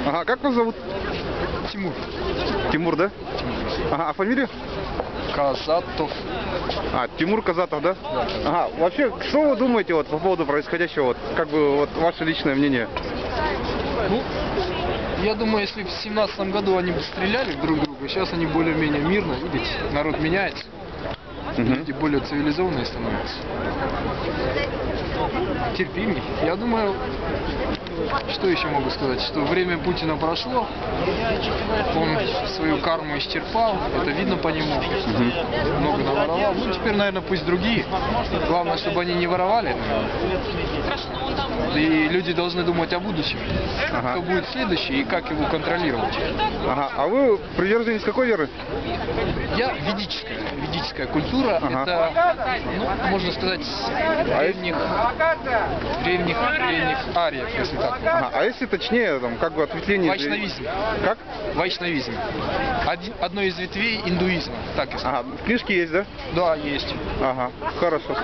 Ага, как вас зовут? Тимур. Тимур, да? Ага, а фамилия? Казатов. А, Тимур Казатов, да? Да. Ага, вообще, что вы думаете вот по поводу происходящего, вот, как бы, вот, ваше личное мнение? Ну, я думаю, если в 17 году они бы стреляли друг друга, сейчас они более-менее мирно, видите, народ меняется, люди более цивилизованные становятся, терпимее. Я думаю, что еще могу сказать, что время Путина прошло, он свою карму исчерпал, это видно по нему, много наворовал. Ну, теперь, наверное, пусть другие, главное, чтобы они не воровали. И люди должны думать о будущем, кто будет следующий и как его контролировать. Ага, а вы приверженец какой веры? Я ведическая культура, это, ну, можно сказать, древних ариев, если так. Ага, а если точнее, там, как бы ответвление... Вайшнавизм. Как? Вайшнавизм. Одно из ветвей индуизма, так и сказать. Ага, в книжке есть, да? Да, есть. Ага, хорошо.